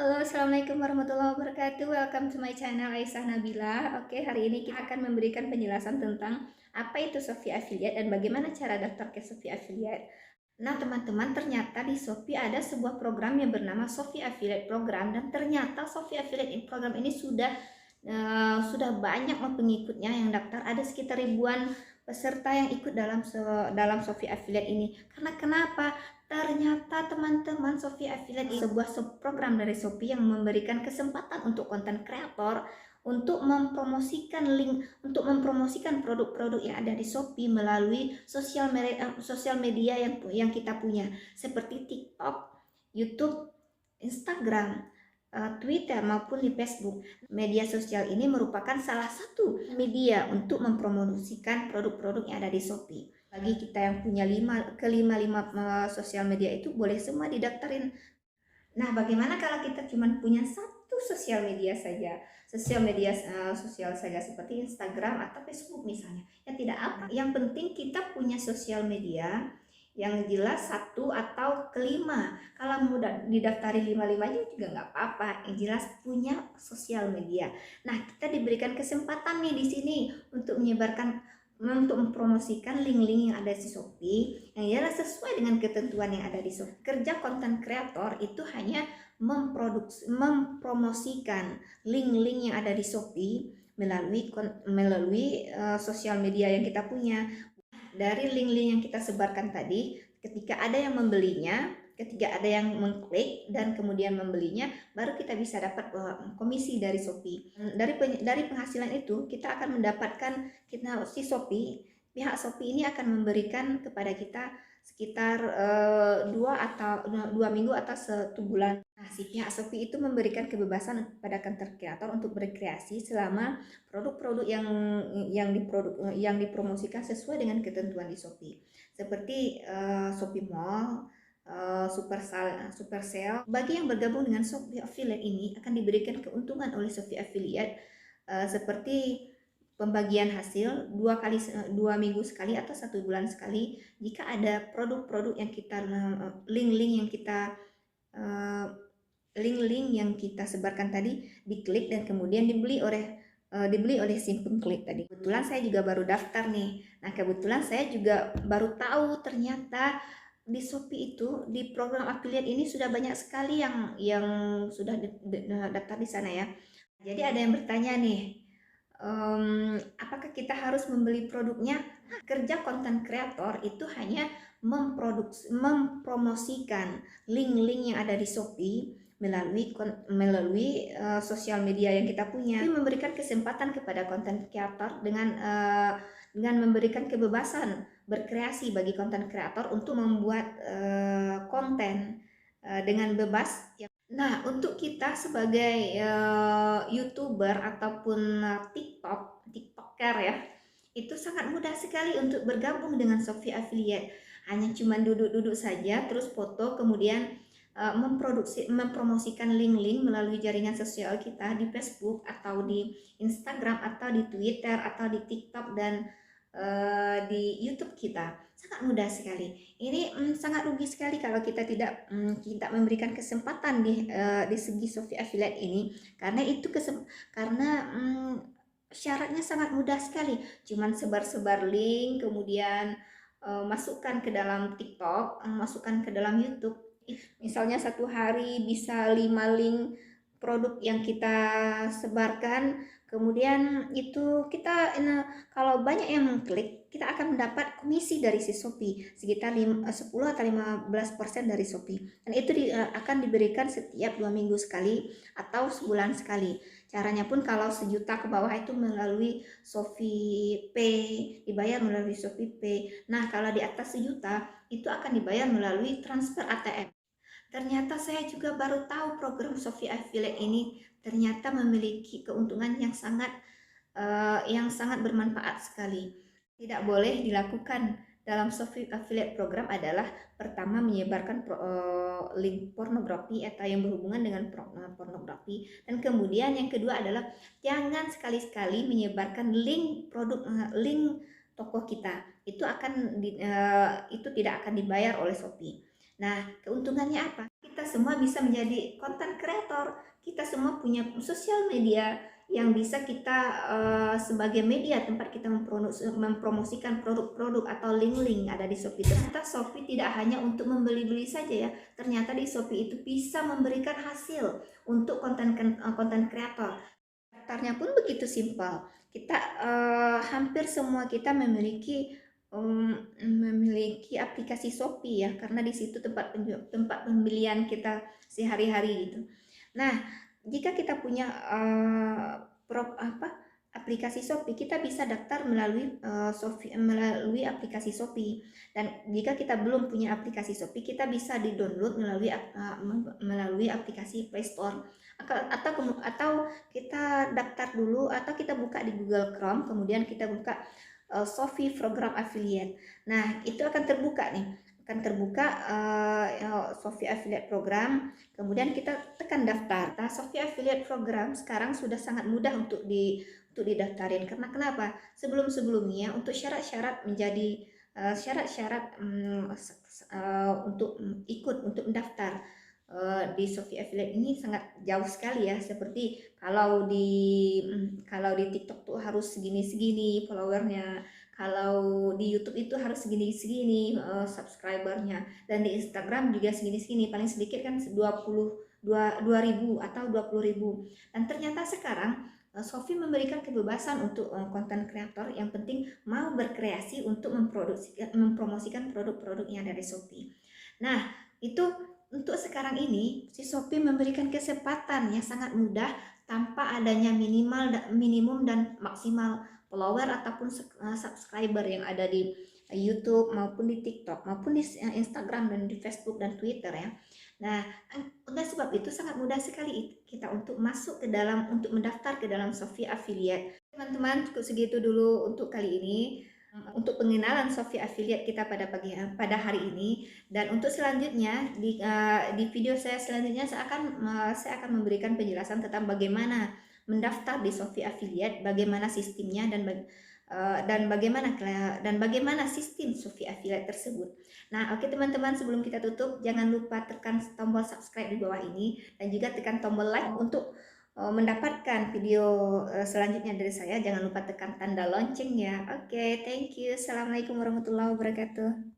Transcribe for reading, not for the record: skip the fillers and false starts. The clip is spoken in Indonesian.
Halo, assalamualaikum warahmatullahi wabarakatuh. Welcome to my channel Aisyah Nabila. Oke, hari ini kita akan memberikan penjelasan tentang apa itu Shopee Affiliate dan bagaimana cara daftar ke Shopee Affiliate. Nah, teman-teman, ternyata di Shopee ada sebuah program yang bernama Shopee Affiliate Program, dan ternyata Shopee Affiliate Program ini sudah banyak pengikutnya yang daftar. Ada sekitar ribuan peserta yang ikut dalam Shopee Affiliate ini. Karena kenapa? Ternyata teman-teman, Shopee Affiliate ini sebuah program dari Shopee yang memberikan kesempatan untuk konten kreator untuk mempromosikan produk-produk yang ada di Shopee melalui sosial media yang kita punya, seperti TikTok, YouTube, Instagram, Twitter maupun di Facebook. Media sosial ini merupakan salah satu media untuk mempromosikan produk-produk yang ada di Shopee. Bagi kita yang punya lima sosial media itu, boleh semua didaftarin. Nah, bagaimana kalau kita cuma punya satu sosial media saja? Sosial saja seperti Instagram atau Facebook misalnya. Ya tidak apa. Yang penting kita punya sosial media yang jelas satu atau kelima. Kalau mau didaftari lima-limanya juga nggak apa-apa. Yang jelas punya sosial media. Nah, kita diberikan kesempatan nih di sini untuk mempromosikan link-link yang ada di Shopee yang jelas sesuai dengan ketentuan yang ada di Shopee. Kerja konten kreator itu hanya mempromosikan link-link yang ada di Shopee melalui sosial media yang kita punya. Dari link-link yang kita sebarkan tadi, ketika ada yang membelinya, ketika ada yang mengklik dan kemudian membelinya, baru kita bisa dapat komisi dari Shopee. Dari penghasilan itu kita akan mendapatkan, pihak Shopee ini akan memberikan kepada kita sekitar 2 minggu atau 1 bulan. Nah, si pihak Shopee itu memberikan kebebasan kepada content creator untuk berkreasi selama produk-produk yang dipromosikan sesuai dengan ketentuan di Shopee, seperti Shopee Mall, Supercell. Bagi yang bergabung dengan Shopee Affiliate ini akan diberikan keuntungan oleh Shopee Affiliate, seperti pembagian hasil 2 minggu sekali atau 1 bulan sekali jika ada produk-produk yang kita link-link yang kita sebarkan tadi diklik dan kemudian dibeli oleh si pengklik tadi. Kebetulan saya juga baru daftar nih. Nah, kebetulan saya juga baru tahu ternyata di Shopee itu di program affiliate ini sudah banyak sekali yang sudah daftar di sana ya. Jadi ada yang bertanya nih, apakah kita harus membeli produknya? Kerja konten kreator itu hanya mempromosikan link-link yang ada di Shopee melalui sosial media yang kita punya. Ini memberikan kesempatan kepada konten kreator dengan memberikan kebebasan berkreasi bagi konten kreator untuk membuat konten dengan bebas. Nah, untuk kita sebagai YouTuber ataupun TikToker ya, itu sangat mudah sekali untuk bergabung dengan Shopee Affiliate. Hanya cuma duduk-duduk saja, terus foto, kemudian mempromosikan link-link melalui jaringan sosial kita di Facebook atau di Instagram atau di Twitter atau di TikTok dan di YouTube kita. Sangat mudah sekali. Ini sangat rugi sekali kalau kita tidak memberikan kesempatan di segi Shopee Affiliate ini, karena syaratnya sangat mudah sekali. Cuman sebar-sebar link, kemudian masukkan ke dalam TikTok, masukkan ke dalam YouTube. Misalnya satu hari bisa 5 link produk yang kita sebarkan, kemudian itu kalau banyak yang mengklik, kita akan mendapat komisi dari si Shopee sekitar 10 atau 15% dari Shopee, dan itu akan diberikan setiap 2 minggu sekali atau sebulan sekali. Caranya pun kalau 1 juta ke bawah itu melalui Shopee Pay, dibayar melalui Shopee Pay. Nah, kalau di atas 1 juta itu akan dibayar melalui transfer ATM. Ternyata saya juga baru tahu program Shopee Affiliate ini ternyata memiliki keuntungan yang sangat bermanfaat sekali. Tidak boleh dilakukan dalam Shopee Affiliate Program adalah pertama menyebarkan link pornografi atau yang berhubungan dengan pornografi, dan kemudian yang kedua adalah jangan sekali-sekali menyebarkan link toko kita. Itu tidak akan dibayar oleh Shopee. Nah, keuntungannya apa? Kita semua bisa menjadi konten kreator kreator, kita semua punya sosial media yang bisa kita sebagai media tempat kita mempromosikan produk-produk atau link-link ada di Shopee. Ternyata Shopee tidak hanya untuk membeli-beli saja ya, ternyata di Shopee itu bisa memberikan hasil untuk konten kreator. Daftarnya pun begitu simpel. Kita hampir semua kita memiliki aplikasi Shopee ya, karena di situ tempat pembelian kita sehari-hari gitu. Nah, jika kita punya aplikasi Shopee, kita bisa daftar melalui aplikasi Shopee. Dan jika kita belum punya aplikasi Shopee, kita bisa di-download melalui aplikasi Play Store. Atau kita daftar dulu, atau kita buka di Google Chrome, kemudian kita buka Shopee program affiliate. Nah, itu akan terbuka nih, Shopee affiliate program. Kemudian kita tekan daftar. Nah, Shopee affiliate program sekarang sudah sangat mudah untuk didaftarin. Karena kenapa? Sebelumnya untuk syarat-syarat untuk untuk mendaftar di Shopee Affiliate ini sangat jauh sekali ya. Seperti kalau di TikTok tuh harus segini-segini followernya, kalau di YouTube itu harus segini-segini subscribernya, dan di Instagram juga segini-segini, paling sedikit kan 2.000 atau 20.000. Dan ternyata sekarang Shopee memberikan kebebasan untuk konten kreator yang penting mau berkreasi untuk mempromosikan produk-produknya dari Shopee. Nah, itu untuk sekarang ini si Shopee memberikan kesempatan yang sangat mudah tanpa adanya minimum dan maksimal follower ataupun subscriber yang ada di YouTube maupun di TikTok maupun di Instagram dan di Facebook dan Twitter ya. Nah, oleh sebab itu sangat mudah sekali kita untuk untuk mendaftar ke dalam Shopee Affiliate. Teman-teman, cukup segitu dulu untuk kali ini. Untuk pengenalan Shopee Affiliate kita pada hari ini. Dan untuk selanjutnya di video saya selanjutnya saya akan memberikan penjelasan tentang bagaimana mendaftar di Shopee Affiliate, bagaimana sistemnya dan bagaimana sistem Shopee Affiliate tersebut. Nah, oke teman-teman, sebelum kita tutup jangan lupa tekan tombol subscribe di bawah ini dan juga tekan tombol like untuk mendapatkan video selanjutnya dari saya. Jangan lupa tekan tanda lonceng ya. Oke, thank you. Assalamualaikum warahmatullahi wabarakatuh.